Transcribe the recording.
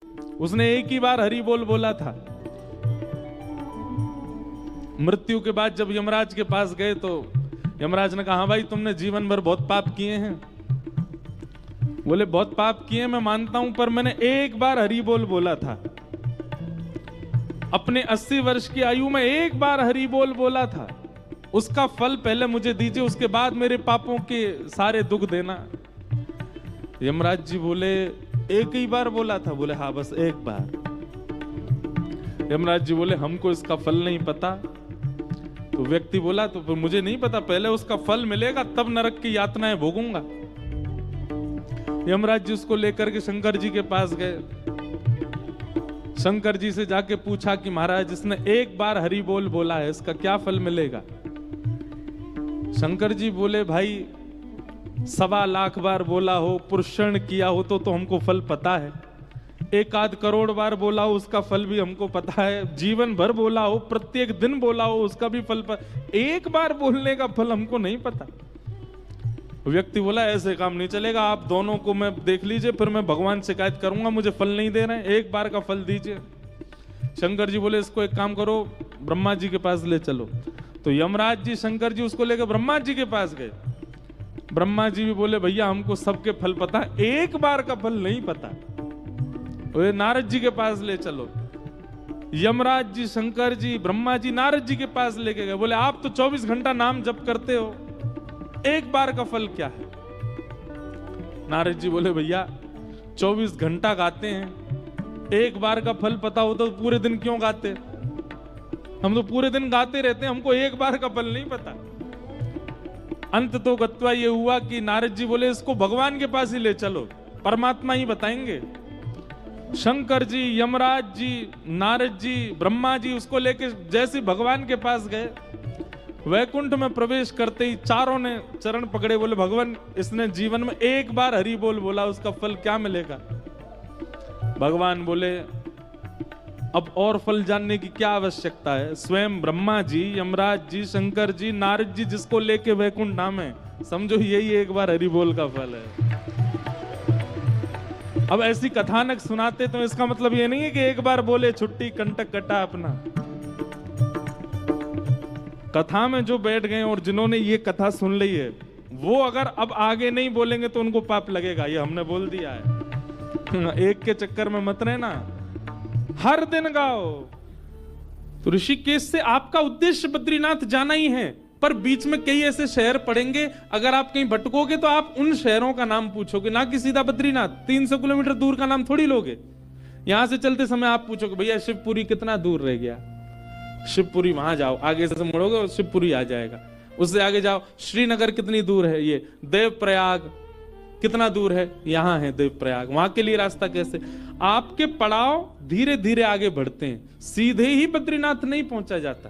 उसने एक ही बार हरि बोल बोला था। मृत्यु के बाद जब यमराज के पास गए तो यमराज ने कहा, हाँ भाई तुमने जीवन भर बहुत पाप किए हैं। बोले बहुत पाप किए मैं मानता हूं, पर मैंने एक बार हरि बोल बोला था। अपने 80 वर्ष की आयु में एक बार हरि बोल बोला था, उसका फल पहले मुझे दीजिए, उसके बाद मेरे पापों के सारे दुख देना। यमराज जी बोले एक ही बार बोला था? बोले हाँ बस एक बार। यमराज जी बोले हमको इसका फल नहीं पता। तो व्यक्ति बोला तो फिर मुझे नहीं पता, पहले उसका फल मिलेगा तब नरक की यातनाएं भोगूंगा। यमराज जी उसको लेकर के शंकर जी के पास गए। शंकर जी से जाके पूछा कि महाराज इसने एक बार हरि बोल बोला है, इसका क्या फल मिलेगा? शंकर जी बोले भाई 1.25 लाख बार बोला हो, पुरुषण किया हो तो हमको फल पता है। 1 करोड़ बार बोला हो उसका फल भी हमको पता है। जीवन भर बोला हो, प्रत्येक दिन बोला हो उसका भी फल एक बार बोलने का फल हमको नहीं पता। व्यक्ति बोला ऐसे काम नहीं चलेगा, आप दोनों को मैं देख लीजिए, फिर मैं भगवान शिकायत करूंगा, मुझे फल नहीं दे रहे हैं, एक बार का फल दीजिए। शंकर जी बोले इसको एक काम करो, ब्रह्मा जी के पास ले चलो। तो यमराज जी शंकर जी उसको लेकर ब्रह्मा जी के पास गए। ब्रह्मा जी भी बोले भैया हमको सबके फल पता है, एक बार का फल नहीं पता। नारद जी के पास ले चलो। यमराज जी शंकर जी ब्रह्मा जी नारद जी के पास लेके गए। बोले आप तो 24 घंटा नाम जप करते हो, एक बार का फल क्या है? नारद जी बोले भैया 24 घंटा गाते हैं, एक बार का फल पता हो तो पूरे दिन क्यों गाते? हम तो पूरे दिन गाते रहते हैं, हमको एक बार का फल नहीं पता। अंत तो गत्वा ये हुआ कि नारद जी बोले इसको भगवान के पास ही ले चलो, परमात्मा ही बताएंगे। शंकर जी यमराज जी नारद जी ब्रह्मा जी उसको लेके जैसे भगवान के पास गए, वैकुंठ में प्रवेश करते ही चारों ने चरण पकड़े। बोले भगवान इसने जीवन में एक बार हरि बोल बोला, उसका फल क्या मिलेगा? भगवान बोले अब और फल जानने की क्या आवश्यकता है? स्वयं ब्रह्मा जी यमराज जी शंकर जी नारद जी जिसको लेके वैकुंठ नाम है, समझो यही एक बार हरि बोल का फल है। अब ऐसी कथानक सुनाते तो इसका मतलब ये नहीं है कि एक बार बोले छुट्टी कंटक कटा अपना। कथा में जो बैठ गए और जिन्होंने ये कथा सुन ली है, वो अगर अब आगे नहीं बोलेंगे तो उनको पाप लगेगा, ये हमने बोल दिया है। एक के चक्कर में मत रहना, हर दिन गाओ। तो ऋषिकेश से आपका उद्देश्य बद्रीनाथ जाना ही है, पर बीच में कई ऐसे शहर पड़ेंगे, अगर आप कहीं भटकोगे तो आप उन शहरों का नाम पूछोगे, ना कि सीधा बद्रीनाथ। 300 किलोमीटर दूर का नाम थोड़ी लोगे। यहां से चलते समय आप पूछोगे भैया शिवपुरी कितना दूर रह गया? शिवपुरी वहां जाओ, आगे से मुड़ोगे और शिवपुरी आ जाएगा। उससे आगे जाओ, श्रीनगर कितनी दूर है? ये देवप्रयाग कितना दूर है? यहां है देवप्रयाग, वहां के लिए रास्ता कैसे? आपके पड़ाव धीरे धीरे आगे बढ़ते हैं, सीधे ही बद्रीनाथ नहीं पहुंचा जाता।